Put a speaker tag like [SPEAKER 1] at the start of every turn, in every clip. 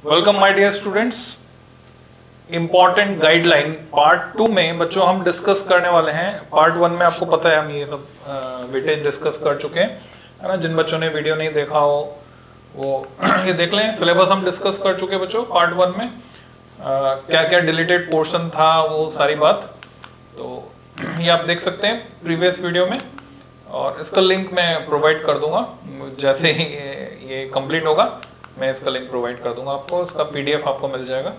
[SPEAKER 1] Welcome my dear students. Important guideline part 2 में बच्चों हम डिस्कस करने वाले हैं। पार्ट 1 में आपको पता है हम ये सब वेटेज डिस्कस कर चुके हैं, है ना। जिन बच्चों ने वीडियो नहीं देखा हो वो ये देख लें। सिलेबस हम डिस्कस कर चुके हैं बच्चों पार्ट 1 में। क्या क्या डिलीटेड पोर्शन था वो सारी बात तो ये आप देख सकते हैं प्रीवियस वीडियो में, और इसका लिंक मैं प्रोवाइड कर दूंगा जैसे ही ये कंप्लीट होगा। मैं इसका लिंक प्रोवाइड कर दूंगा आपको, इसका पीडीएफ आपको मिल जाएगा।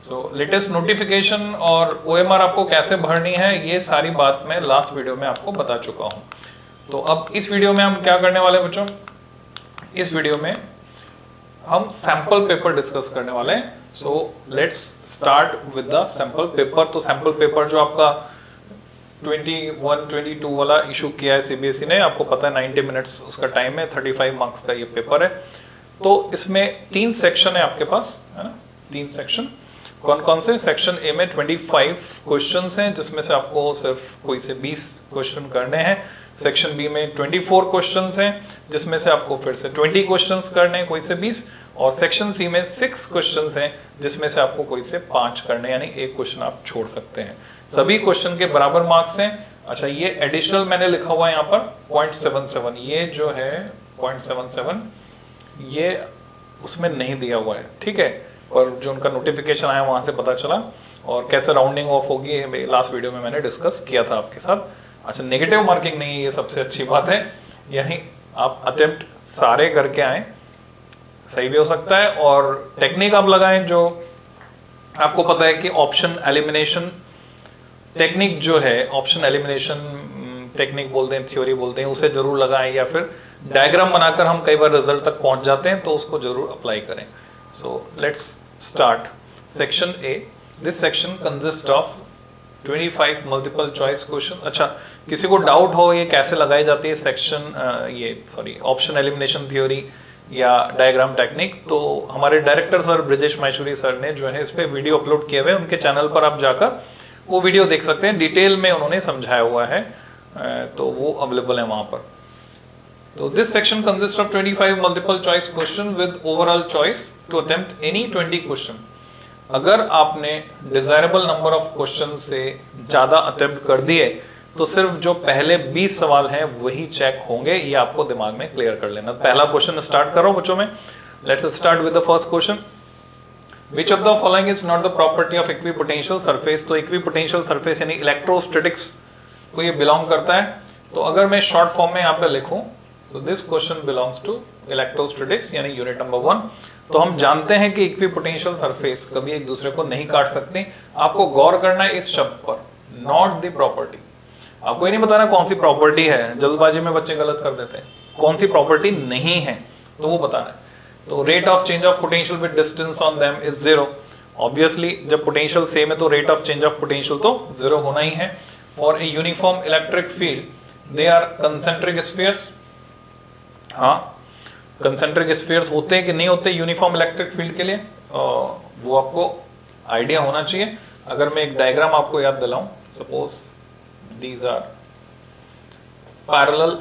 [SPEAKER 1] सो लेटेस्ट नोटिफिकेशन और ओएमआर आपको कैसे भरनी है ये सारी बात मैं लास्ट वीडियो में आपको बता चुका हूं। तो अब इस वीडियो में हम क्या करने वाले हैं बच्चों, इस वीडियो में हम सैंपल पेपर डिस्कस करने वाले हैं। So let's start with the sample paper. तो सैंपल पेपर जो आपका 21-22 वाला इशू किया है सीबीएसई ने, आपको पता है 90 मिनट्स उसका टाइम है, 35 मार्क्स का ये पेपर है। तो इसमें 3 सेक्शन है आपके पास, है ना। 3 सेक्शन कौन कौन से? सेक्शन ए में 25 क्वेश्चंस हैं जिसमें से आपको सिर्फ कोई से 20 क्वेश्चन करने हैं। सेक्शन बी में 24 क्वेश्चंस हैं जिसमें से आपको फिर से 20 क्वेश्चंस करने हैं, कोई से 20। और सेक्शन सी में 6 क्वेश्चंस हैं जिसमें से आपको कोई से 5 करने, यानी एक क्वेश्चन आप छोड़ सकते हैं। सभी क्वेश्चन के बराबर मार्क्स हैं। अच्छा, ये एडिशनल मैंने लिखा हुआ है यहाँ पर 0.77, ये जो है 0.77 ये उसमें नहीं दिया हुआ है, ठीक है। पर जो उनका नोटिफिकेशन आया वहां से पता चला, और कैसे राउंडिंग ऑफ होगी लास्ट वीडियो में मैंने डिस्कस किया था आपके साथ। अच्छा, नेगेटिव मार्किंग नहीं है, ये सबसे अच्छी बात है, यानी आप अटेम्प्ट सारे करके आए, सही भी हो सकता है। और टेक्निक आप लगाएं जो आपको पता है कि ऑप्शन एलिमिनेशन टेक्निक जो है, ऑप्शन एलिमिनेशन टेक्निक बोलते हैं, थ्योरी बोलते हैं, उसे जरूर लगाएं, या फिर डायग्राम बनाकर हम कई बार रिजल्ट तक पहुंच जाते हैं तो उसको जरूर अप्लाई करें। So let's start section A. This section consist of 25 multiple choice question. अच्छा, किसी को डाउट हो ये कैसे लगाई जाती है सेक्शन ऑप्शन एलिमिनेशन थ्योरी या डायग्राम टेक्निक, तो हमारे director sir Brijesh Maheshwari sir ने जो है इस पे वीडियो अपलोड किए हुए, उनके चैनल पर आप जाकर वो वीडियो देख सकते हैं, डिटेल में उन्होंने समझाया हुआ है, तो वो अवेलेबल है वहां पर। तो this section consist of 25 multiple choice question with overall choice to attempt any 20 question. अगर आपने डिजायरेबल नंबर ऑफ क्वेश्चन से ज्यादा अटेम्प्ट कर दिए तो सिर्फ जो पहले 20 सवाल हैं वही चेक होंगे, ये आपको दिमाग में क्लियर कर लेना। पहला क्वेश्चन स्टार्ट करो बच्चों में। Let's start with the first question. Which of the following is not the property of equipotential surface? तो equipotential surface यानी इलेक्ट्रोस्टैटिक्स को ये बिलोंग करता है। तो अगर मैं शॉर्ट फॉर्म में यहाँ पे लिखूं तो this question belongs to electrostatics, यानी यूनिट नंबर 1। तो हम जानते हैं कि इक्विपोटेंशियल सरफेस कभी एक दूसरे को नहीं काट सकते। आपको गौर करना है इस शब्द पर, नॉट द प्रॉपर्टी। आपको ये नहीं बताना कौन सी प्रॉपर्टी है, जल्दबाजी में बच्चे गलत कर देते हैं। कौन सी प्रॉपर्टी नहीं है तो वो बताना है। तो rate of change of potential with distance on them is 0। Obviously जब पोटेंशियल सेम है तो rate of change of potential तो 0 होना ही है। For a uniform electric field they are concentric spheres. हाँ, कंसेंट्रिक स्फीयर्स होते हैं कि नहीं होते यूनिफॉर्म इलेक्ट्रिक फील्ड के लिए, वो आपको आइडिया होना चाहिए। अगर मैं एक डायग्राम आपको याद दिलाऊं, suppose these are parallel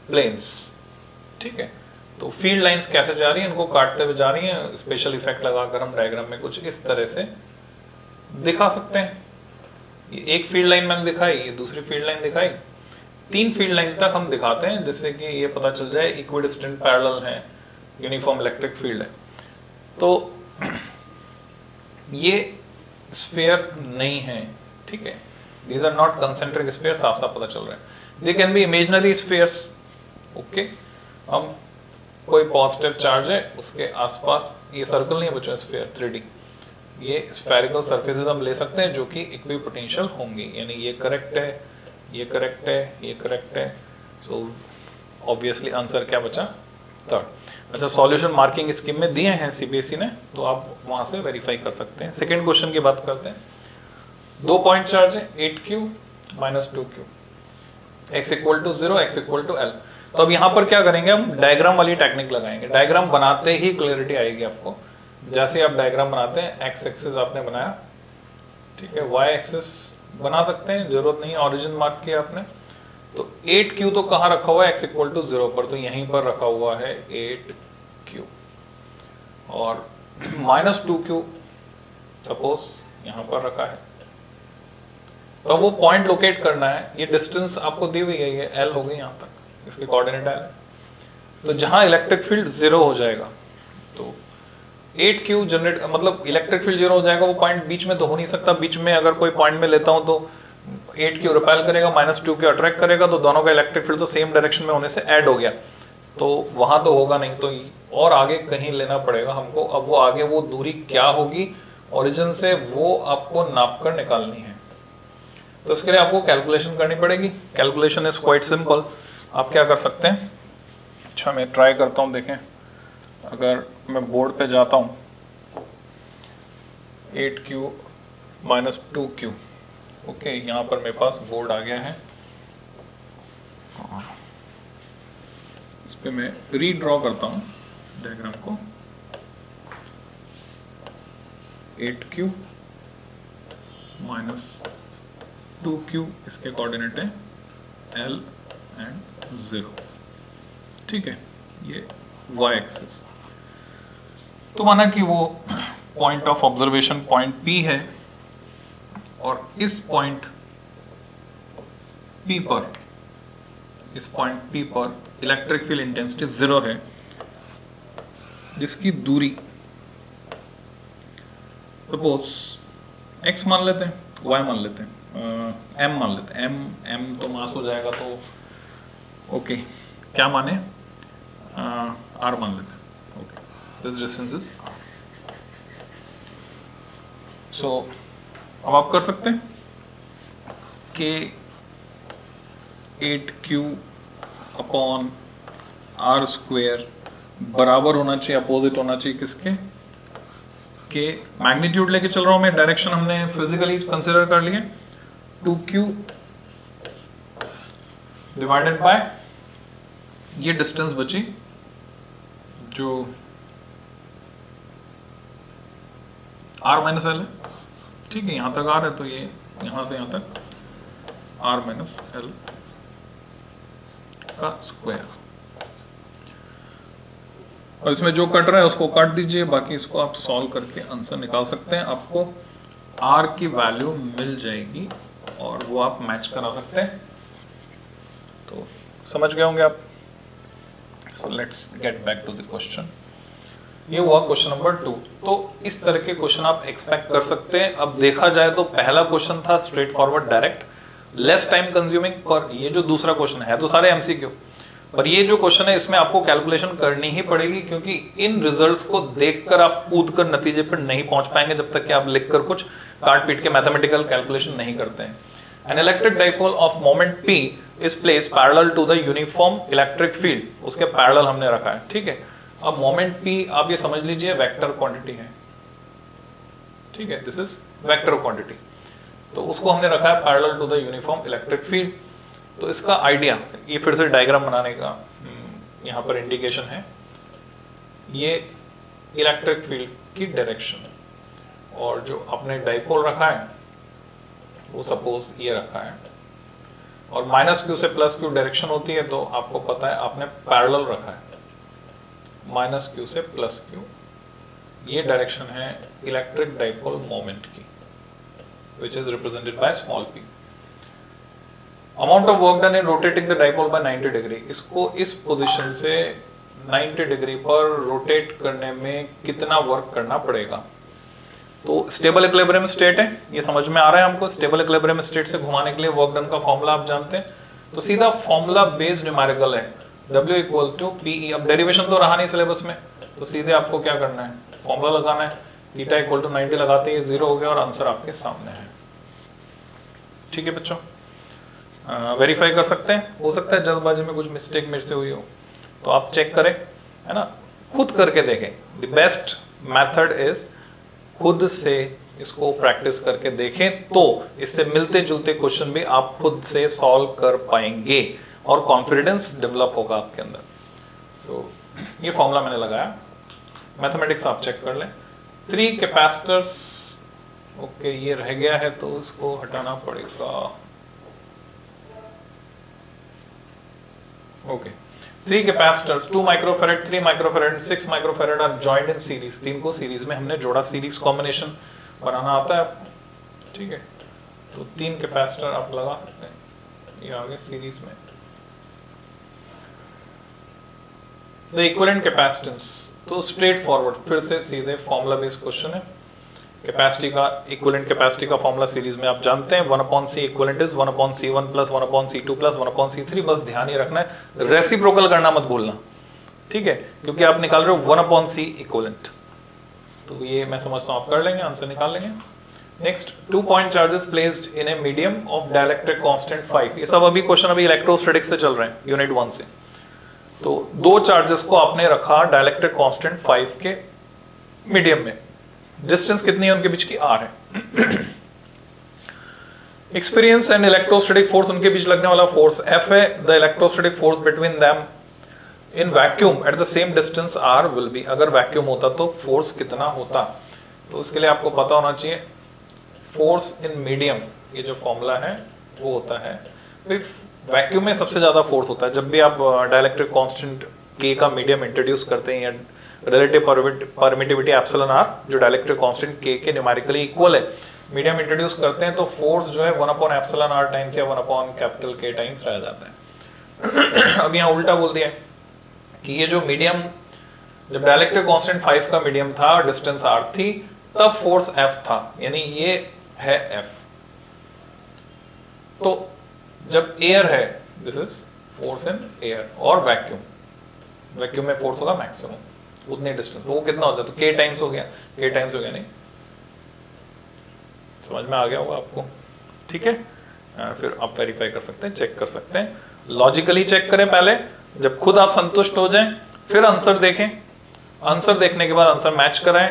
[SPEAKER 1] planes, ठीक है। तो फील्ड लाइंस कैसे जा रही हैं, इनको काटते हुए जा रही हैं। स्पेशल इफेक्ट लगाकर हम डायग्राम में कुछ इस तरह से दिखा सकते हैं। ये एक फील्ड लाइन मैंने दिखाई, ये दूसरी फील्ड लाइन दिखाई, 3 फील्ड लाइन तक हम दिखाते हैं जिससे कि ये पता चल जाए इक्विडिस्टेंट पैरेलल है, यूनिफॉर्म इलेक्ट्रिक फील्ड है। तो ये स्फीयर नहीं है, ठीक है। These are not concentric sphere, साफ साफ पता चल रहा है। They can be imaginary spheres, okay. हम कोई पॉजिटिव चार्ज है उसके आसपास, ये सर्कल नहीं है बच्चों, स्फीयर 3D, ये स्फेरिकल सरफेसेस हम ले सकते हैं जो कि इक्विपोटेंशियल होंगी, यानी ये करेक्ट है, ये करेक्ट है, ये करेक्ट है। सो ऑब्वियसली आंसर क्या बचा? 3rd। अच्छा, सॉल्यूशन मार्किंग स्कीम में दिए हैं सीबीएसई ने, तो आप वहां से वेरीफाई कर सकते हैं। सेकेंड क्वेश्चन की बात करते हैं। 2 पॉइंट चार्ज है, 8q - 2q, x = 0, x = l। तो अब यहाँ पर क्या करेंगे, हम डायग्राम वाली टेक्निक लगाएंगे। डायग्राम बनाते ही क्लियरिटी आएगी आपको। जैसे आप डायग्राम बनाते हैं, एक्स एक्सिस आपने बनाया, ठीक है, वाई एक्सिस बना सकते हैं, जरूरत नहीं है ओरिजिन मार्क किया आपने। तो 8q तो कहाँ रखा हुआ है, x = 0 पर, तो यहीं पर रखा हुआ है 8q। और -2q सपोज यहाँ पर रखा है, तो वो पॉइंट लोकेट करना है। ये डिस्टेंस आपको दी हुई है, ये l हो गई यहाँ तक, इसके कोऑर्डिनेट l है। तो जहां इलेक्ट्रिक फील्ड 0 हो जाएगा तो 8q जनरेट, मतलब इलेक्ट्रिक फील्ड 0 हो जाएगा, वो पॉइंट बीच में तो हो नहीं सकता। बीच में अगर कोई पॉइंट में लेता हूं तो 8q रिपेल करेगा, -2q अट्रैक्ट करेगा, तो दोनों का इलेक्ट्रिक फील्ड तो सेम डायरेक्शन में होने से ऐड हो गया, तो वहां तो होगा नहीं, तो और आगे कहीं लेना पड़ेगा हमको। अब वो आगे वो दूरी क्या होगी ओरिजिन से, वो आपको नाप कर निकालनी है। तो इसके लिए आपको कैलकुलेशन करनी पड़ेगी। Calculation is quite simple. आप क्या कर सकते हैं, अच्छा मैं ट्राई करता हूँ, देखें अगर मैं बोर्ड पे जाता हूँ 8q -2q, ओके, यहाँ पर मेरे पास बोर्ड आ गया है, इस पे मैं रीड्रॉ करता हूँ डायग्राम को। 8q -2q इसके कोऑर्डिनेट है l एंड 0, ठीक है, ये y एक्सिस। तो माना कि वो point of observation point P है, और इस पॉइंट P पर, इस पॉइंट P पर इलेक्ट्रिक फील्ड इंटेंसिटी 0 है, जिसकी दूरी सपोज x मान लेते हैं, y मान लेते हैं, m मान लेते हैं, m तो मास हो जाएगा, तो ओके क्या माने, r मान लेते हैं, okay, this distance is r। सो अब आप कर सकते हैं कि 8q अपॉन r स्क्वेयर बराबर होना चाहिए, अपोजिट होना चाहिए किसके, के मैग्नीट्यूड लेके चल रहा हूं मैं, डायरेक्शन हमने फिजिकली कंसीडर कर लिए, 2q डिवाइडेड बाय ये डिस्टेंस बची जो r माइनस l है, ठीक है, यहां तक r है, तो ये यहां से यहां तक r माइनस l का स्क्वायर। और इसमें जो कट रहा है उसको काट दीजिए, बाकी इसको आप सॉल्व करके आंसर निकाल सकते हैं, आपको r की वैल्यू मिल जाएगी और वो आप मैच करा सकते हैं। तो समझ गए होंगे आप। So let's get back to the question. ये हुआ क्वेश्चन नंबर 2। तो इस तरह के क्वेश्चन आप एक्सपेक्ट कर सकते हैं। अब देखा जाए तो पहला क्वेश्चन था straight forward direct, less time consuming, पर ये जो दूसरा क्वेश्चन है तो सारे एमसीक्यू, पर ये जो क्वेश्चन है इसमें आपको कैलकुलेशन करनी ही पड़ेगी, क्योंकि इन रिजल्ट्स को देखकर आप कूद कर नतीजे पर नहीं पहुंच पाएंगे जब तक कि आप लिखकर कुछ काट पीट के मैथमेटिकल कैलकुलेशन नहीं करते हैं। An electric dipole of moment p is placed parallel to the uniform electric field, उसके पैरेलल हमने रखा है, ठीक है। अब मोमेंट p आप ये समझ लीजिए वेक्टर क्वांटिटी है, ठीक है, दिस इज वेक्टर क्वांटिटी, तो उसको हमने रखा है parallel to the uniform electric field. तो इसका आइडिया, ये फिर से डायग्राम बनाने का यहाँ पर इंडिकेशन है, ये इलेक्ट्रिक फील्ड की डायरेक्शन, और जो आपने डाइपोल रखा है वो सपोज ये रखा है, और -q से +q डायरेक्शन होती है, तो आपको पता है आपने पैरेलल रखा है, -q से +q, ये डायरेक्शन है इलेक्ट्रिक डाइपोल मोमेंट की, which is represented by small p. Amount of work done in rotating the dipole by 90 degree, इसको इस पोजीशन से 90 डिग्री पर रोटेट करने में कितना वर्क करना पड़ेगा। तो स्टेबल इक्विलिब्रियम स्टेट है, ये समझ में आ रहा है हमको। स्टेबल इक्विलिब्रियम स्टेट से घुमाने के लिए वर्क डन का फॉर्मूला आप जानते हैं, तो सीधा फॉर्मूला बेस्ड न्यूमेरिकल है, W = PE। अब डेरिवेशन तो रहा नहीं सिलेबस में, तो सीधे आपको क्या करना है, फॉर्मूला लगाना है, थीटा = 90 लगाते ही 0 हो गया और आंसर आपके सामने है। ठीक है बच्चों, वेरीफाई कर सकते हैं, हो सकता है जल्दबाजी में कुछ मिस्टेक मेरे से हुई हो, तो आप चेक करें, है ना, खुद करके देखें। द बेस्ट मेथड इज खुद से इसको प्रैक्टिस करके देखें, तो इससे मिलते जुलते क्वेश्चन भी आप खुद से सॉल्व कर पाएंगे और कॉन्फिडेंस डेवलप होगा आपके अंदर। तो ये फॉर्मूला मैंने लगाया, मैथमेटिक्स आप चेक कर लें। 3 कैपेसिटर्स, ओके, ये रह गया है तो इसको हटाना पड़ेगा। Okay, 3 capacitors 2 microfarad 3 microfarad 6 microfarad are joined in series, तीन को सीरीज में हमने जोड़ा, सीरीज कॉम्बिनेशन बनाना आता है, ठीक है। तो 3 कैपेसिटर आप लगा सकते हैं, ये आगे सीरीज में। द इक्विवेलेंट कैपेसिटेंस, तो स्ट्रेट फॉरवर्ड फिर से सीधे फॉर्मूला बेस्ड क्वेश्चन है। कैपेसिटी का इक्विवेलेंट कैपेसिटी का फॉर्मूला सीरीज में आप जानते हैं, 1/c equivalent is 1/c1 plus 1/c2 plus 1/c3। बस ध्यान ही रखना है, रेसिप्रोकल करना मत भूलना, ठीक है, क्योंकि आप निकाल रहे हो 1/c इक्विवेलेंट। तो ये मैं समझता हूं आप कर लेंगे, आंसर निकाल लेंगे। Next, 2 point charges placed in a medium of dielectric constant 5। ये सब अभी क्वेश्चन अभी इलेक्ट्रोस्टैटिक्स से चल रहे हैं, यूनिट 1 से। तो 2 चार्जेस को आपने रखा डाइलेक्ट्रिक कांस्टेंट 5 के मीडियम में, डिस्टेंस कितनी है उनके बीच की, r है। एक्सपीरियंस एंड इलेक्ट्रोस्टैटिक फोर्स, उनके बीच लगने वाला फोर्स F है। The electrostatic force between them in vacuum at the same distance r will be. अगर वैक्यूम होता तो फोर्स कितना होता, तो उसके लिए आपको पता होना चाहिए फोर्स इन मीडियम, ये जो फॉर्मूला है वो होता है, वैक्यूम में सबसे ज्यादा फोर्स होता है। जब भी आप डाइलेक्ट्रिक कांस्टेंट K का मीडियम इंट्रोड्यूस करते हैं, या रिलेटिव परमिटिविटी एप्सिलॉन r जो डाइलेक्ट्रिक कांस्टेंट K के न्यूमेरिकली इक्वल है, मीडियम इंट्रोड्यूस करते हैं तो फोर्स जो है 1/एप्सिलॉन r टाइम्स या 1/K टाइम्स रह जाता है। अब यहाँ उल्टा बोल दिया कि ये जो मीडियम, जब डाइलेक्ट्रिक कांस्टेंट 5 का मीडियम था और डिस्टेंस r थी, तब फोर्स F था, यानी ये है F। तो जब एयर है, this is force in air, और वैक्यूम, वैक्यूम में फोर्स होगा मैक्सिमम उतने डिस्टेंस, वो कितना होता है, तो K टाइम्स हो गया, K टाइम्स हो गया, नहीं समझ में आ गया होगा आपको, ठीक है। फिर आप वेरीफाई कर सकते हैं, चेक कर सकते हैं, लॉजिकली चेक करें पहले, जब खुद आप संतुष्ट हो जाएं फिर आंसर देखें, आंसर देखने के बाद आंसर मैच कराएं।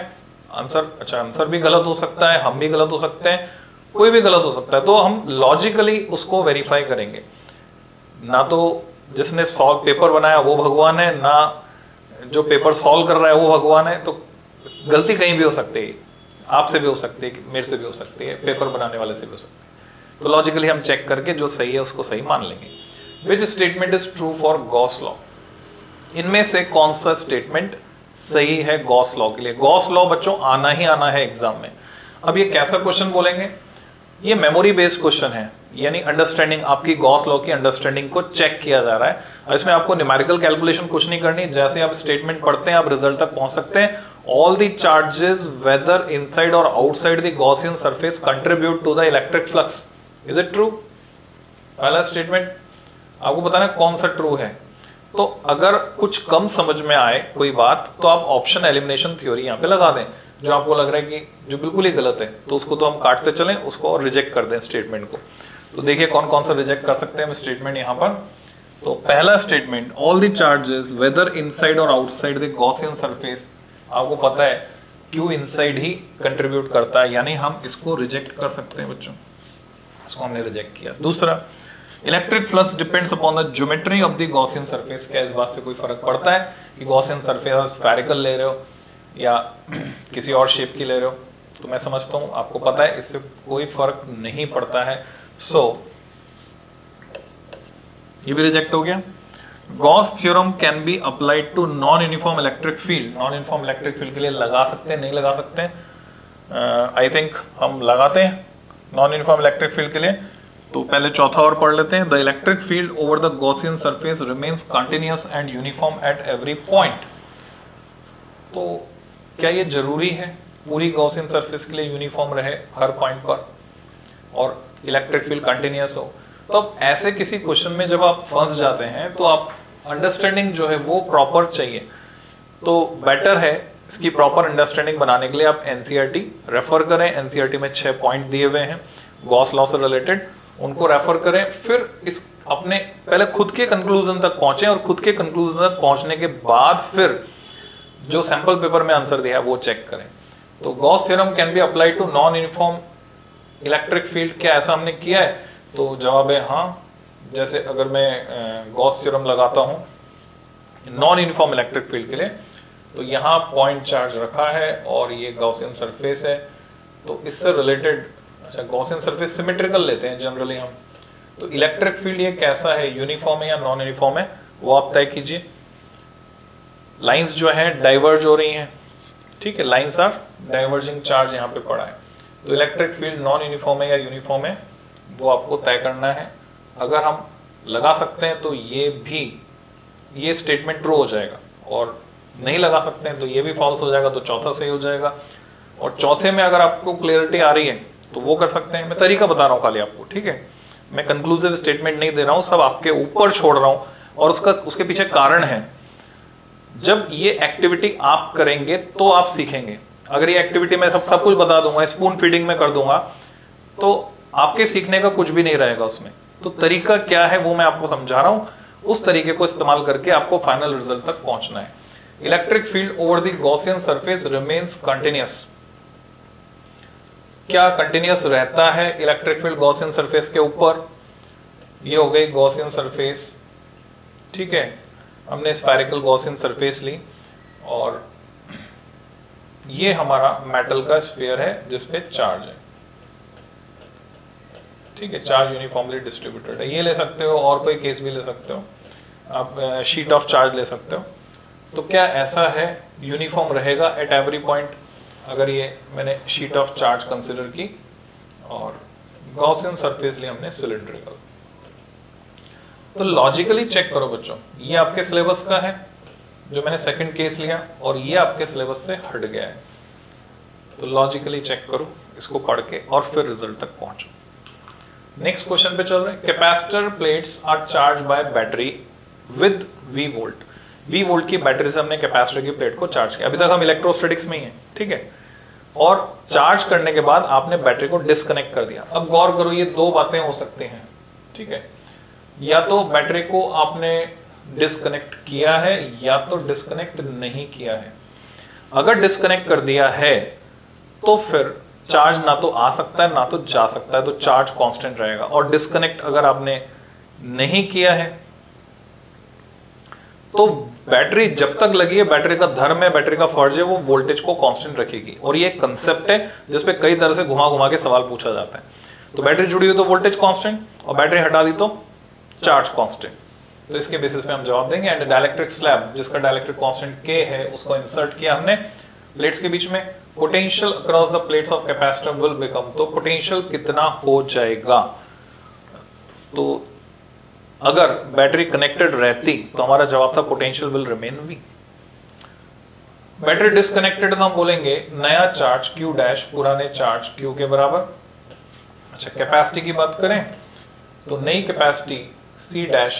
[SPEAKER 1] आंसर, अच्छा आंसर भी गलत हो सकता है, हम भी गलत हो सकते हैं, कोई भी गलत हो सकता है, तो हम लॉजिकली उसको वेरीफाई करेंगे। ना तो जिसने सॉल्व पेपर बनाया वो भगवान है, ना जो पेपर सॉल्व कर रहा है वो भगवान है। तो गलती कहीं भी हो सकती है, आपसे भी हो सकती है, मेरे से भी हो सकती है, पेपर बनाने वाले से भी हो सकती है। तो लॉजिकली हम चेक करके जो सही है उसको सही मान लेंगे। Which statement is true for Gauss law, इनमें से कौन सा स्टेटमेंट सही है गॉस लॉ के लिए। गॉस लॉ बच्चों आना ही आना है एग्जाम में। अब ये कैसा क्वेश्चन बोलेंगे, ये मेमोरी बेस्ड क्वेश्चन है, यानी अंडरस्टैंडिंग, आपकी गॉस लॉ की अंडरस्टैंडिंग को चेक किया जा रहा है। इसमें आपको न्यूमेरिकल कैलकुलेशन कुछ नहीं करनी, जैसे आप स्टेटमेंट पढ़ते हैं आप रिजल्ट तक पहुंच सकते हैं। All the charges whether inside और outside the Gaussian surface contribute to the electric flux, is it true. पहला स्टेटमेंट आपको बताना कौन सा ट्रू है। तो अगर कुछ कम समझ में आए कोई बात, तो आप ऑप्शन एलिमिनेशन थ्योरी यहाँ पे लगा दें, जो आपको लग रहा है कि जो बिल्कुल ही गलत है तो उसको तो हम काटते चलें, उसको और रिजेक्ट कर दें स्टेटमेंट को। तो देखिए कौन कौन सा रिजेक्ट कर सकते हैं हम स्टेटमेंट यहाँ पर। तो पहला statement, all the charges whether inside और आउटसाइड द गॉसियन सरफेस, आपको पता है क्यू इनसाइड ही कंट्रीब्यूट करता है, यानी हम इसको रिजेक्ट कर सकते हैं बच्चों, इसको हमने रिजेक्ट किया। दूसरा, electric flux depends upon the geometry of the Gaussian surface, क्या इस बात से कोई फर्क पड़ता है कि गॉसियन सरफेस स्फेरिकल ले रहे हो या किसी और शेप की ले रहे हो। तो मैं समझता हूं आपको पता है, इससे कोई फर्क नहीं पड़ता है। सो ये भी रिजेक्ट हो गया। Gauss theorem can be applied to non uniform electric field, non uniform electric field के लिए लगा सकते हैं, नहीं लगा सकते हैं, आई थिंक हम लगाते हैं नॉन यूनिफॉर्म इलेक्ट्रिक फील्ड के लिए। तो पहले चौथा और पढ़ लेते हैं। The electric field over the Gaussian surface remains continuous and uniform at every point. तो क्या ये जरूरी है पूरी गॉसियन सरफेस के लिए यूनिफॉर्म रहे हर पॉइंट पर और इलेक्ट्रिक फील्ड कंटिन्यूअस हो। तो अब ऐसे किसी क्वेश्चन में जब आप फंस जाते हैं तो आप अंडरस्टैंडिंग जो है वो प्रॉपर चाहिए। तो बेटर है इसकी प्रॉपर अंडरस्टैंडिंग बनाने के लिए आप एनसीईआरटी रेफर करें। एनसीईआरटी में 6 पॉइंट दिए हुए हैं गॉस लॉ से रिलेटेड, उनको रेफर करें। फिर इस अपने पहले खुद के कंक्लूजन तक पहुंचे और खुद के कंक्लूजन तक पहुंचने के बाद फिर जो सैंपल पेपर में आंसर दिया है वो चेक करें। तो Gauss theorem can be applied to non uniform electric field, क्या ऐसा हमने किया है? तो जवाब है हाँ। जैसे अगर मैं गॉस थ्योरम लगाता हूं नॉन यूनिफॉर्म इलेक्ट्रिक फील्ड के लिए, तो यहाँ पॉइंट चार्ज रखा है और ये गॉसियन सरफेस है, तो इससे रिलेटेड, अच्छा गॉसियन सरफेस सिमेट्रिकल लेते हैं जनरली हम, तो इलेक्ट्रिक फील्ड ये कैसा है, यूनिफॉर्म है या नॉन यूनिफॉर्म है? वो आप तय कीजिए। लाइंस जो है डाइवर्ज हो रही हैं, ठीक है, लाइंस आर डाइवर्जिंग चार्ज यहाँ पे पड़ा है। तो इलेक्ट्रिक फील्ड नॉन यूनिफॉर्म है या यूनिफॉर्म है वो आपको तय करना है। अगर हम लगा सकते हैं तो ये स्टेटमेंट ट्रू हो जाएगा, और नहीं लगा सकते हैं तो ये भी फॉल्स हो जाएगा, तो चौथा सही हो जाएगा। और चौथे में अगर आपको क्लियरिटी आ रही है तो वो कर सकते हैं। मैं तरीका बता रहा हूँ खाली आपको, ठीक है, मैं कंक्लूसिव स्टेटमेंट नहीं दे रहा हूँ, सब आपके ऊपर छोड़ रहा हूँ। और उसके पीछे कारण है, जब ये एक्टिविटी आप करेंगे तो आप सीखेंगे। अगर ये एक्टिविटी मैं सब कुछ बता दूंगा, स्पून फीडिंग में कर दूंगा, तो आपके सीखने का कुछ भी नहीं रहेगा उसमें। तो तरीका क्या है वो मैं आपको समझा रहा हूं, उस तरीके को इस्तेमाल करके आपको फाइनल रिजल्ट तक पहुंचना है। Electric field over the Gaussian surface remains continuous. क्या कंटिन्यूअस रहता है इलेक्ट्रिक फील्ड गॉसियन सरफेस के ऊपर? ये हो गई गॉसियन सरफेस, ठीक है, हमने स्फेरिकल गॉसियन सरफेस ली, और ये हमारा मेटल का स्फीयर है जिसपे चार्ज है, ठीक है, चार्ज यूनिफॉर्मली डिस्ट्रीब्यूटेड है। ये ले सकते हो, और कोई केस भी ले सकते हो आप, शीट ऑफ चार्ज ले सकते हो। तो क्या ऐसा है यूनिफॉर्म रहेगा एट एवरी पॉइंट? अगर ये मैंने शीट ऑफ चार्ज कंसिडर की और गॉसियन सरफेस ली हमने सिलिंड्रिकल, तो लॉजिकली चेक करो बच्चों, ये आपके सिलेबस का है जो मैंने सेकंड केस लिया, और ये आपके सिलेबस से हट गया है। तो लॉजिकली चेक करो इसको पढ़ के और फिर रिजल्ट तक पहुंचो। नेक्स्ट क्वेश्चन पे चल रहे हैं। Capacitor plates are charge by battery with V volt. V volt की बैटरी से हमने कैपेसिटर की प्लेट को चार्ज किया। अभी तक हम इलेक्ट्रोस्टैटिक्स में ही हैं, ठीक है, और चार्ज करने के बाद आपने बैटरी को डिस्कनेक्ट कर दिया। अब गौर करो, ये दो बातें हो सकती हैं, ठीक है, या तो बैटरी को आपने डिस्कनेक्ट किया है या तो डिस्कनेक्ट नहीं किया है। अगर डिस्कनेक्ट कर दिया है तो फिर चार्ज ना तो आ सकता है ना तो जा सकता है, तो चार्ज कांस्टेंट रहेगा। और डिस्कनेक्ट अगर आपने नहीं किया है तो बैटरी जब तक लगी है, बैटरी का धर्म है, बैटरी का फर्ज है, वो वोल्टेज को कांस्टेंट रखेगी। और ये एक कंसेप्ट है जिसपे कई तरह से घुमा घुमा के सवाल पूछा जाता है। तो बैटरी जुड़ी हुई तो वोल्टेज कांस्टेंट, और बैटरी हटा दी तो चार्ज कांस्टेंट। तो इसके बेसिस पे हम जवाब देंगे। एंड डाइलेक्ट्रिक स्लैब जिसका डाइलेक्ट्रिक कांस्टेंट K है, उसको इंसर्ट किया हमने प्लेट्स के बीच में। Potential across the plates of capacitor will become, तो पोटेंशियल कितना हो जाएगा? तो अगर बैटरी कनेक्टेड रहती तो हमारा जवाब था potential will remain V। Battery disconnected तो हम बोलेंगे नया चार्ज Q डैश पुराने चार्ज Q के बराबर। अच्छा, कैपेसिटी की बात करें तो नई capacity C dash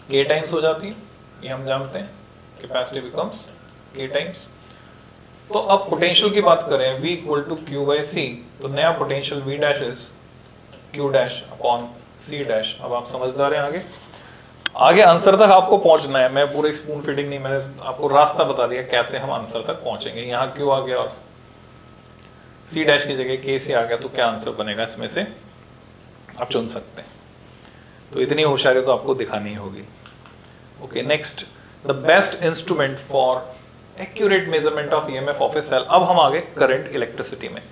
[SPEAKER 1] K times हो जाती है, ये हम जानते हैं, कैपेसिटी बिकम्स K टाइम्स। तो अब पोटेंशियल की बात करें V equal to Q by C, तो नया potential V dash is Q dash upon C dash. अब आप समझदार हैं, आगे आंसर तक आपको पहुंचना है। मैं पूरे स्पून फीडिंग नहीं, मैंने आपको रास्ता बता दिया कैसे हम आंसर तक पहुंचेंगे। यहाँ Q आ गया और C डैश की जगह K C आ गया, तो क्या आंसर बनेगा इसमें से आप चुन सकते हैं। तो इतनी होशियारी तो आपको दिखानी होगी। Okay, next, the best instrument for accurate measurement of EMF of a cell. अब हम आगे करंट इलेक्ट्रिसिटी में।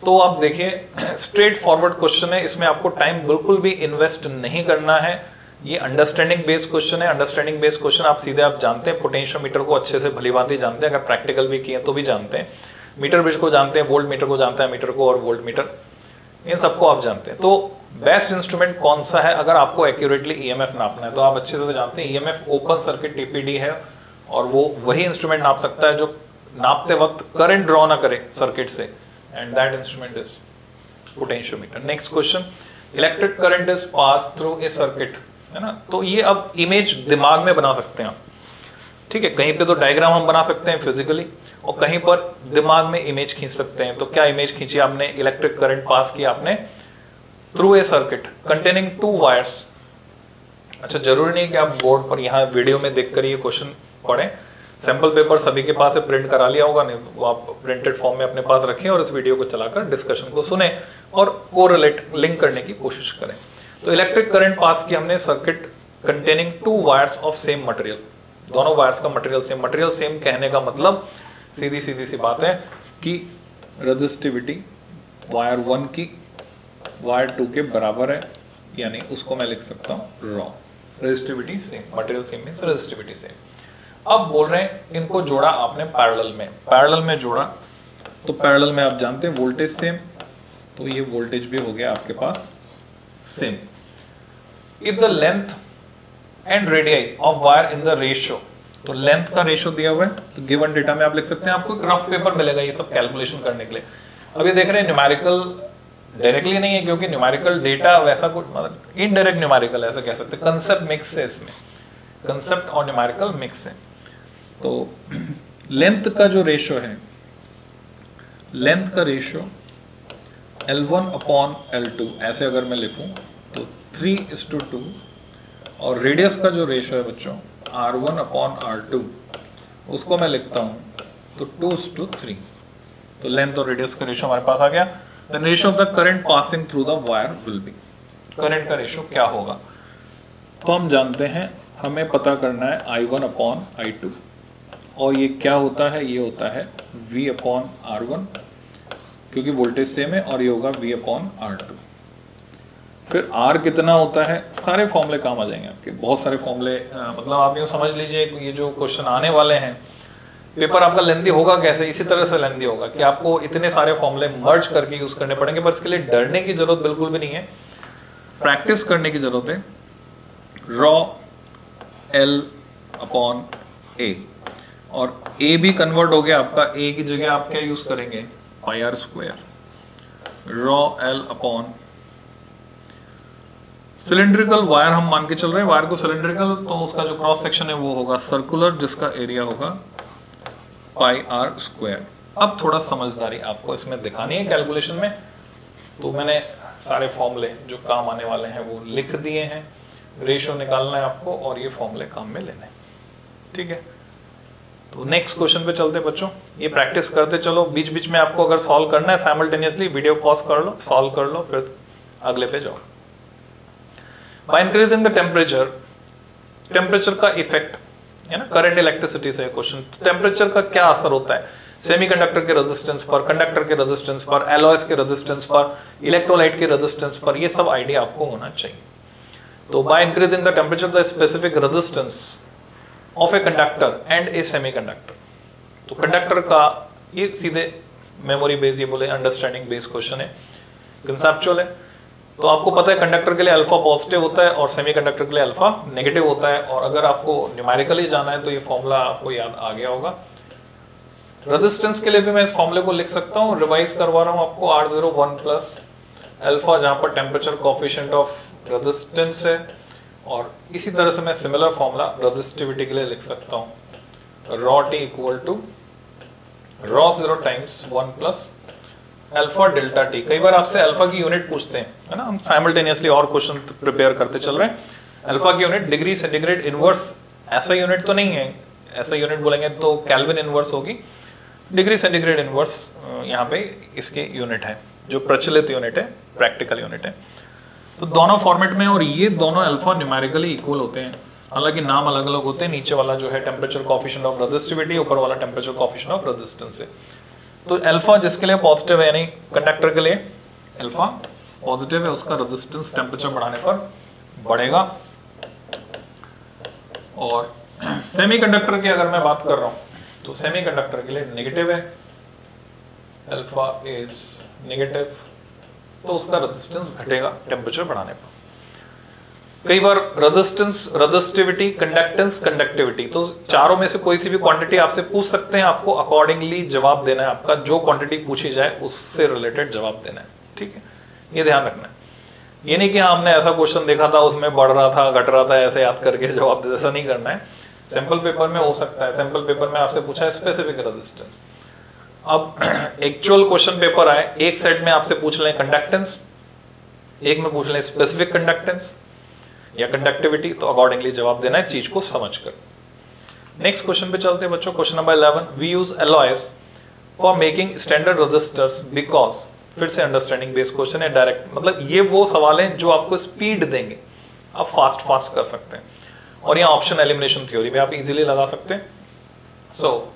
[SPEAKER 1] तो आप देखिए, स्ट्रेट फॉरवर्ड क्वेश्चन है, इसमें आपको टाइम बिल्कुल भी इन्वेस्ट नहीं करना है। ये अंडरस्टैंडिंग बेस्ड क्वेश्चन है। अंडरस्टैंडिंग बेस्ड क्वेश्चन आप सीधे आप जानते हैं, पोटेंशियोमीटर को अच्छे से भलीभांति जानते हैं, अगर प्रैक्टिकल भी किए तो भी जानते हैं, मीटर ब्रिज को जानते हैं, वोल्ट मीटर को जानते हैं, मीटर को और वोल्ट मीटर, इन सबको आप जानते हैं। तो बेस्ट इंस्ट्रूमेंट कौन सा है अगर आपको एक्यूरेटली ईएमएफ नापना है? तो आप अच्छे से जानते हैं ईएमएफ ओपन सर्किट टीपीडी है, और वो वही इंस्ट्रूमेंट नाप सकता है जो नापते वक्त करंट ड्रॉ ना करे सर्किट से, and that instrument is potentiometer. Next question, electric current is pass through a circuit, है ना। तो ये अब इमेज दिमाग में बना सकते हैं आप, ठीक है, कहीं पे तो डायग्राम हम बना सकते हैं फिजिकली, और कहीं पर दिमाग में इमेज खींच सकते हैं। तो क्या इमेज खींची आपने? इलेक्ट्रिक करंट पास किया आपने through a circuit containing 2 wires. अच्छा, जरूरी नहीं कि आप बोर्ड पर यहाँ वीडियो में देखकर ये क्वेश्चन पढ़ें, सैंपल पेपर सभी के पास है, प्रिंट करा लिया होगा, नहीं वो आप प्रिंटेड फॉर्म में अपने पास रखें और इस वीडियो को चलाकर डिस्कशन को सुने और कोरिलेट लिंक करने की कोशिश करें। तो इलेक्ट्रिक करंट पास किया हमने circuit containing 2 wires of same material, दोनों वायर्स का मटेरियल सेम कहने का मतलब सीधी सी बात है कि रेजिस्टिविटी वायर 1 की वायर 2 के बराबर है, यानी उसको मैं लिख सकता हूं raw. Resistivity same, material same means resistivity same. अब बोल रहे हैं इनको जोड़ा आपने पैरेलल में जोड़ा, तो पैरेलल में आप जानते हैं वोल्टेज सेम, तो ये वोल्टेज भी हो गया आपके पास same. If the length and radius of wire in the ratio, तो लेंथ का रेशियो दिया हुआ है, तो गिवन डेटा में आप लिख सकते हैं, आपको एक रफ पेपर मिलेगा ये सब कैलकुलेशन करने के लिए। अभी देख रहे हैं न्यूमेरिकल डायरेक्टली नहीं है, क्योंकि न्यूमेरिकल डेटा वैसा कुछ मतलब इनडायरेक्ट न्यूमेरिकल ऐसा कह सकते हैं, कंसेप्ट मिक्स है इसमें, कंसेप्ट और न्यूमेरिकल मिक्स है। तो लेंथ का जो रेशियो है, लेंथ का रेशियो L1/L2 ऐसे अगर मैं लिखूं तो 3:2, और रेडियस का जो रेशियो है बच्चों R1/R2, उसको मैं लिखता हूं तो 2:3। तो लेंथ और रेडियस का रेशियो हमारे पास आ गया। The ratio of the current passing through the wire will be, current का रेशियो क्या होगा, तो हम जानते हैं, हमें पता करना है I1/I2, और ये क्या होता है, ये होता है V/R1, क्योंकि वोल्टेज सेम है, और ये होगा V/R2। फिर R कितना होता है, सारे फॉर्मूले काम आ जाएंगे आपके, बहुत सारे फॉर्मूले, मतलब आप यूँ समझ लीजिए ये जो क्वेश्चन आने वाले हैं, पेपर आपका लेंदी होगा कैसे, इसी तरह से लेंदी होगा कि आपको इतने सारे फॉर्मूले मर्ज करके यूज करने पड़ेंगे, पर इसके लिए डरने की जरूरत बिल्कुल भी नहीं है, प्रैक्टिस करने की जरूरत है। रॉ L/A, और A भी कन्वर्ट हो गया आपका, A की जगह आप क्या यूज करेंगे, πr²। Raw L/ cylindrical wire हम मान के चल रहे हैं, वायर को सिलेंड्रिकल, तो उसका जो क्रॉस सेक्शन है वो होगा सर्कुलर, जिसका एरिया होगा πr²। अब थोड़ा समझदारी आपको इसमें दिखानी है कैलकुलेशन में, तो मैंने सारे फॉर्मूले जो काम आने वाले हैं वो लिख दिए हैं, रेशियो निकालना है आपको और ये फॉर्मूले काम में लेने हैं, ठीक है। तो नेक्स्ट क्वेश्चन पे चलते बच्चों, ये प्रैक्टिस करते चलो, बीच बीच में आपको अगर सॉल्व करना है साइमल्टेनियसली वीडियो पॉज कर लो, सॉल्व कर लो, फिर अगले पे जाओ। By increasing the temperature, temperature का इफेक्ट है ना, करंट इलेक्ट्रिसिटी से क्वेश्चन, टेम्परेचर का क्या असर होता है सेमीकंडक्टर के रेजिस्टेंस पर, कंडक्टर के रेजिस्टेंस पर, एलॉयस के रेजिस्टेंस पर, इलेक्ट्रोलाइट के रेजिस्टेंस पर, ये सब आइडिया आपको होना चाहिए। तो by increasing the temperature the specific resistance of a conductor and A semiconductor, तो कंडक्टर का ये सीधे मेमोरी बेस, ये बोले अंडरस्टैंडिंग बेस क्वेश्चन है, कंसेप्चुअल है। तो आपको पता है कंडक्टर के लिए अल्फा पॉजिटिव होता है और सेमीकंडक्टर के लिए अल्फा नेगेटिव होता है, और अगर आपको न्यूमेरिकली जाना है तो ये फॉर्मूला आपको याद आ गया होगा। रेजिस्टेंस के लिए भी मैं इस फॉर्मूले को लिख सकता हूँ, रिवाइज करवा रहा हूँ आपको, R01 प्लस अल्फा, जहां पर टेम्परेचर कोएफिशिएंट ऑफ रेजिस्टेंस है, और इसी तरह से मैं सिमिलर फॉर्मूला रेजिस्टिविटी के लिए लिख सकता हूँ, rho T equal to rho 0 times 1 plus alpha delta T। कई बार आपसे अल्फा की यूनिट पूछते हैं, है ना, हम साइमल्टेनियसली और क्वेश्चन प्रिपेयर करते चल रहे हैं। अल्फा की यूनिट डिग्री सेंटीग्रेड इनवर्स, ऐसा यूनिट तो नहीं है, ऐसा यूनिट बोलेंगे तो केल्विन इनवर्स होगी, डिग्री सेंटीग्रेड इनवर्स यहाँ पे इसकी यूनिट है, जो प्रचलित यूनिट है, प्रैक्टिकल यूनिट है। तो दोनों फॉर्मेट में, और ये दोनों अल्फा न्यूमेरिकली इक्वल होते हैं, हालांकि नाम अलग अलग होते हैं, नीचे वाला जो है टेम्परेचर कोएफिशिएंट ऑफ रेजिस्टिविटी, ऊपर वाला टेम्परेचर कोएफिशिएंट ऑफ रेजिस्टेंस है। तो अल्फा जिसके लिए पॉजिटिव है, यानी कंडक्टर के लिए अल्फा पॉजिटिव है, उसका रेजिस्टेंस टेम्परेचर बढ़ाने पर बढ़ेगा। और सेमीकंडक्टर की अगर मैं बात कर रहा हूं तो सेमीकंडक्टर के लिए नेगेटिव है, अल्फा इज नेगेटिव, तो उसका रेजिस्टेंस घटेगा टेम्परेचर बढ़ाने पर। कई बार रेजिस्टेंस, रेजिस्टिविटी, कंडक्टेंस, कंडक्टिविटी, तो चारों में से कोई सी भी क्वांटिटी आपसे पूछ सकते हैं, आपको अकॉर्डिंगली जवाब देना है, आपका जो क्वांटिटी पूछी जाए उससे रिलेटेड जवाब देना है, ठीक है, ये ध्यान रखना है। ये नहीं कि हमने ऐसा क्वेश्चन देखा था उसमें बढ़ रहा था घट रहा था ऐसे याद करके जवाब दे, ऐसा नहीं करना है। सैंपल पेपर में हो सकता है, सैंपल पेपर में आपसे पूछा है स्पेसिफिक रेजिस्टेंस, अब एक्चुअल क्वेश्चन पेपर आए, एक सेट में आपसे पूछ लें कंडक्टेंस, एक में पूछ लें स्पेसिफिक कंडक्टेंस या कंडक्टिविटी, तो अकॉर्डिंगली जवाब देना है चीज को समझकर। नेक्स्ट क्वेश्चन पे चलते हैं बच्चों, question number 11, we use alloys for making standard resistors because, फिर से अंडरस्टैंडिंग बेस्ड क्वेश्चन है, डायरेक्ट मतलब ये वो सवाल हैं जो आपको स्पीड देंगे, आप फास्ट कर सकते हैं, और यहाँ ऑप्शन एलिमिनेशन थ्योरी भी आप इजीली लगा सकते हैं। सो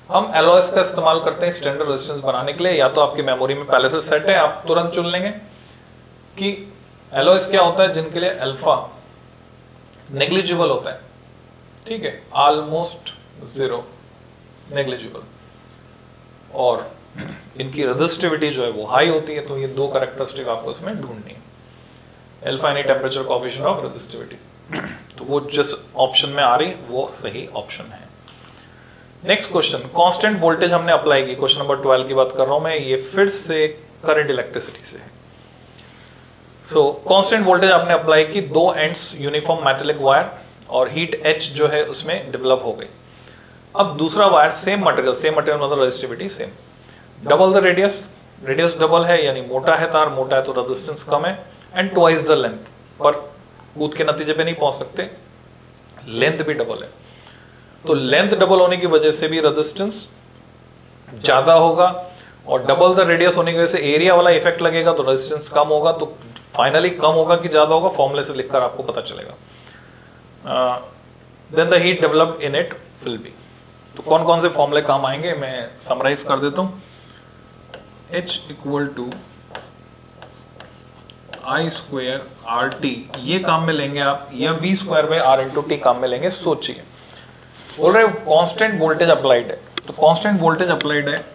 [SPEAKER 1] हम एलॉयज का इस्तेमाल करते हैं स्टैंडर्ड रेजिस्टेंस बनाने के लिए, या तो आपकी मेमोरी में पहले से सेट है, आप तुरंत चुन लेंगे कि एलॉयज क्या होता है जिनके लिए अल्फा नेग्लिजिबल होता है, ठीक है, ऑलमोस्ट जीरो, नेग्लिजिबल, और इनकी रेजिस्टिविटी जो है वो हाई होती है। तो ये दो कैरेक्टरिस्टिक आपको इसमें ढूंढनी है, अल्फा यानी टेम्परेचर कोएफिशिएंट ऑफ रेजिस्टिविटी। तो वो जिस ऑप्शन में आ रही वो सही ऑप्शन है। नेक्स्ट क्वेश्चन, कांस्टेंट वोल्टेज हमने अप्लाई की, क्वेश्चन नंबर 12 की बात कर रहा हूं मैं, ये फिर से करंट इलेक्ट्रिसिटी से है। सो कांस्टेंट वोल्टेज आपने अप्लाई की, दो एंड्स यूनिफॉर्म मेटेलिक वायर और हीट एच जो है उसमें डेवलप हो गई। अब दूसरा वायर सेम मटेरियल मतलब resistivity same, double the radius, radius double है यानी मोटा है तार, मोटा है तो रेजिस्टेंस कम है, एंड ट्वाइस द लेंथ, पर कूद के नतीजे पे नहीं पहुंच सकते, लेंथ भी डबल है। तो लेंथ डबल होने की वजह से भी रेजिस्टेंस ज्यादा होगा, और डबल द रेडियस होने की वजह से एरिया वाला इफेक्ट लगेगा तो रेजिस्टेंस कम होगा। तो फाइनली कम होगा कि ज्यादा होगा, फॉर्मूले से लिखकर आपको पता चलेगा। Then the heat developed in it will be. तो कौन कौन से फॉर्मूले काम आएंगे मैं समराइज कर देता हूं। H equal to I square R T, ये काम में लेंगे आप, या V square by R into T काम में लेंगे। सोचिए, बोल रहे कांस्टेंट वोल्टेज अप्लाइड है, तो कांस्टेंट वोल्टेज अप्लाइड है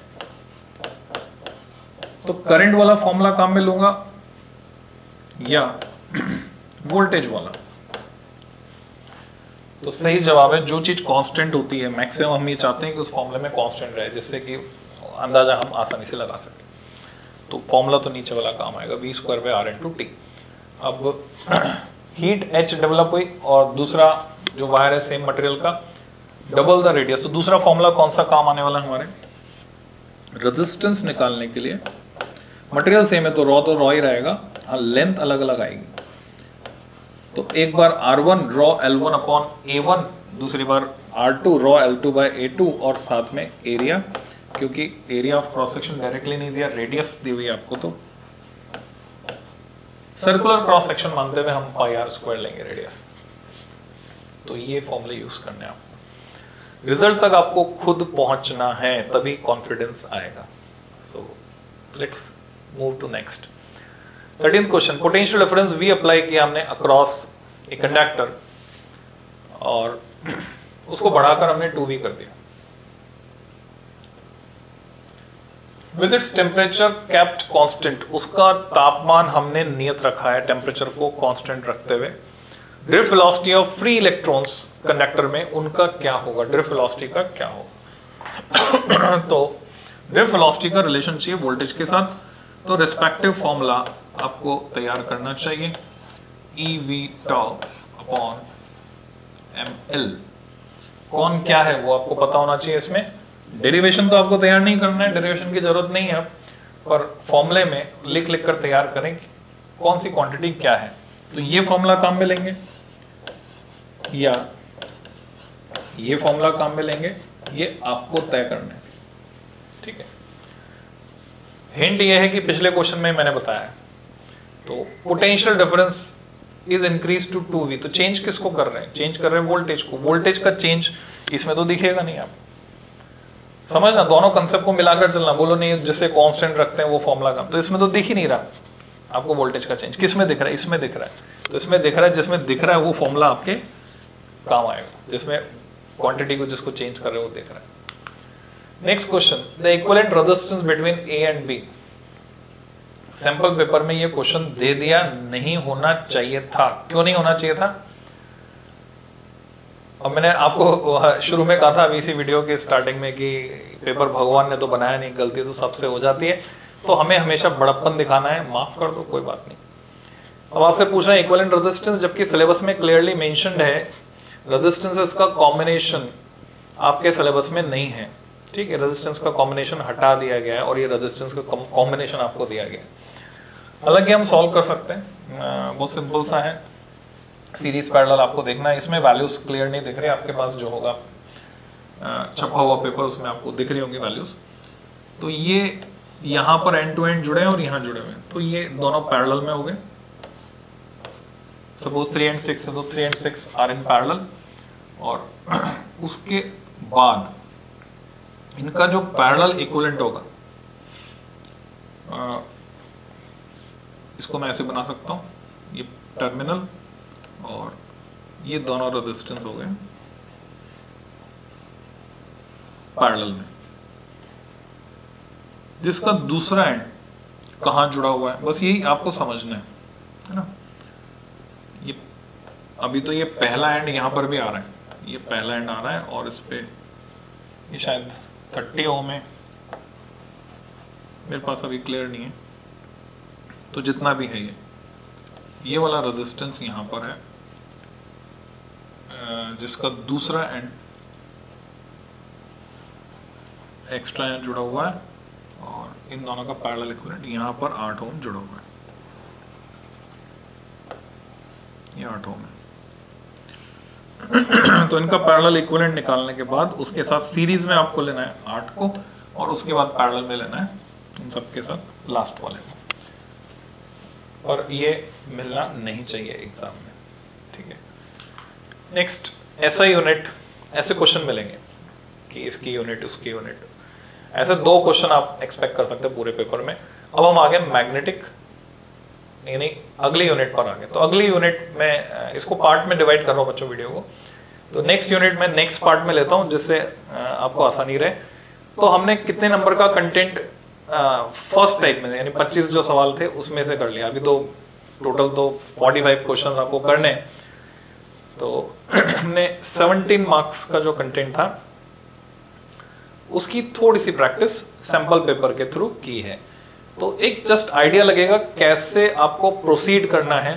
[SPEAKER 1] तो करंट वाला फॉर्मूला काम में लूंगा या वोल्टेज वाला। तो सही जवाब है जो चीज कांस्टेंट होती है, मैक्सिमम हम ये चाहते हैं कि उस फॉर्मूले में कांस्टेंट रहे, जिससे कि अंदाजा हम आसानी से लगा सकें। तो फॉर्मूला तो नीचे वाला काम आएगा, V square by R into T. अब हीट एच डेवलप हुई और दूसरा जो वायर है सेम मटेरियल का, डबल द रेडियस। तो दूसरा फॉर्मूला कौन सा काम आने वाला है हमारे, रेजिस्टेंस निकालने के लिए। मटेरियल सेम है तो रॉ ही रहेगा, हाँ लेंथ अलग अलग आएगी। तो एक बार R1 raw L1 upon A1, दूसरी बार R2 raw L2 bye A2, और साथ में एरिया, क्योंकि area of cross section directly नहीं दिया, रेडियस दी हुई आपको, तो सर्कुलर क्रॉस सेक्शन मानते हुए हम पाई आर स्क्वायर लेंगे रेडियस। तो ये फॉर्मूले यूज करने हैं आपको, रिजल्ट तक आपको खुद पहुंचना है तभी कॉन्फिडेंस आएगा। So let's move to next 13th question. Potential difference we apply किया हमने अक्रॉस ए कंडक्टर और उसको बढ़ाकर हमने 2V कर दिया। With its temperature kept constant, उसका तापमान हमने नियत रखा है टेम्परेचर को कांस्टेंट रखते हुए। Drift velocity of free electrons conductor में उनका क्या होगा, ड्रिफ्ट वेलोसिटी का क्या होगा। तो ड्रिफ्ट वेलोसिटी का रिलेशन चाहिए वोल्टेज के साथ, तो रेस्पेक्टिव फॉर्मूला आपको तैयार करना चाहिए, EV टाउ अपॉन ML। कौन क्या है वो आपको पता होना चाहिए। इसमें डेरिवेशन तो आपको तैयार नहीं करना है, डेरिवेशन की जरूरत नहीं है, पर फॉर्मूले में लिख लिख कर तैयार करें कौन सी क्वांटिटी क्या है। तो ये फॉर्मूला काम में लेंगे या ये फॉर्मूला काम में लेंगे, ये आपको तय करना है, ठीक है। हिंट ये है कि पिछले क्वेश्चन में मैंने बताया, तो potential difference is increase to 2V, तो चेंज किसको कर रहे हैं, चेंज कर रहे हैं वोल्टेज को। वोल्टेज का चेंज इसमें तो दिखेगा नहीं, आप समझना, दोनों कंसेप्ट को मिलाकर चलना। बोलो नहीं जिसे कांस्टेंट रखते हैं वो फॉर्मूला का, तो इसमें तो दिख ही नहीं रहा आपको वोल्टेज का चेंज। किस में दिख रहा है, इसमें दिख रहा है। तो इसमें दिख रहा है, जिसमें दिख रहा है वो फॉर्मूला आपके काम आएगा, जिसमें क्वांटिटी को जिसको चेंज कर रहे हो वो दिख रहा है। Next question, the equivalent resistance between A and B। Sample paper में ये क्वेश्चन दे दिया, नहीं होना चाहिए था। क्यों नहीं होना चाहिए था, और मैंने आपको शुरू में कहा था इसी वीडियो के स्टार्टिंग में कि पेपर भगवान ने तो बनाया नहीं, गलती तो सबसे हो जाती है, तो हमें हमेशा बड़प्पन दिखाना है, माफ कर दो कोई बात नहीं। अब आपसे पूछ रहे हैं इक्विवेलेंट रेजिस्टेंस, जबकि सिलेबस में क्लियरली मेंशन्ड है रेजिस्टेंसेस का कॉम्बिनेशन आपके सिलेबस में नहीं है, ठीक है। रेजिस्टेंस का कॉम्बिनेशन हटा दिया गया है और ये रेजिस्टेंस का कॉम्बिनेशन आपको दिया गया है। हालांकि हम सॉल्व कर सकते हैं, बहुत सिंपल सा है, सीरीज पैरेलल आपको देखना है। इसमें वैल्यूज क्लियर नहीं दिख रही आपके पास, जो होगा छपा हुआ पेपर उसमें आपको दिख रही होंगी वैल्यूज। तो ये यहाँ पर एंड टू एंड जुड़े हैं और यहाँ जुड़े हुए हैं, तो ये दोनों पैरेलल में हो गए। सपोज 3 and 6 है तो 3 and 6 आर इन पैरेलल, और उसके बाद इनका जो पैरेलल इक्विवेलेंट होगा, इसको मैं ऐसे बना सकता हूं, ये टर्मिनल और ये दोनों रेजिस्टेंस हो गए पैरेलल में, जिसका दूसरा एंड कहां जुड़ा हुआ है, बस यही आपको समझना है ना। ये अभी तो ये पहला एंड यहां पर भी आ रहा है, ये पहला एंड आ रहा है और इस पे ये शायद 30 ओम है, मेरे पास अभी क्लियर नहीं है। तो जितना भी है ये वाला रेजिस्टेंस यहां पर है, जिसका दूसरा एंड एक्स्ट्रा एंड जुड़ा हुआ है और इन दोनों का पैरेलल इक्विवेलेंट यहां पर 8 ओम जुड़ा हुआ है, ये 8 ओम है। तो इनका पैरेलल इक्विवेलेंट निकालने के बाद उसके साथ सीरीज में आपको लेना है 8 को और उसके बाद पैरेलल में लेना है इन सब के साथ लास्ट वाले को, और ये मिलना नहीं चाहिए एग्जाम में, ठीक है। नेक्स्ट एसआई यूनिट, ऐसे क्वेश्चन मिलेंगे कि इसकी यूनिट उसकी यूनिट, ऐसे 2 क्वेश्चन आप एक्सपेक्ट कर सकते हैं पूरे पेपर में। अब हम आ गए मैग्नेटिक, यानी अगली यूनिट पर आ गए। तो अगली यूनिट में इसको पार्ट में डिवाइड कर रहा हूँ बच्चों वीडियो को, तो नेक्स्ट यूनिट में नेक्स्ट पार्ट में लेता हूँ जिससे आपको आसानी रहे। तो हमने कितने नंबर का कंटेंट फर्स्ट टाइप में यानी 25 जो सवाल थे उसमें से कर लिया, अभी तो टोटल तो 45 क्वेश्चन आपको करने। तो हमने 17 मार्क्स का जो कंटेंट था उसकी थोड़ी सी प्रैक्टिस सैंपल पेपर के थ्रू की है, तो एक जस्ट आइडिया लगेगा कैसे आपको प्रोसीड करना है,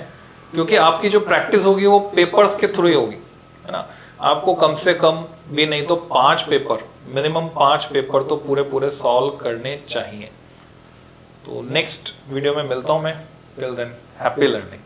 [SPEAKER 1] क्योंकि आपकी जो प्रैक्टिस होगी वो पेपर्स के थ्रू ही होगी, है ना। आपको कम से कम भी नहीं तो 5 पेपर, मिनिमम 5 पेपर तो पूरे पूरे सॉल्व करने चाहिए। तो नेक्स्ट वीडियो में मिलता हूं मैं, टिल देन हैप्पी लर्निंग।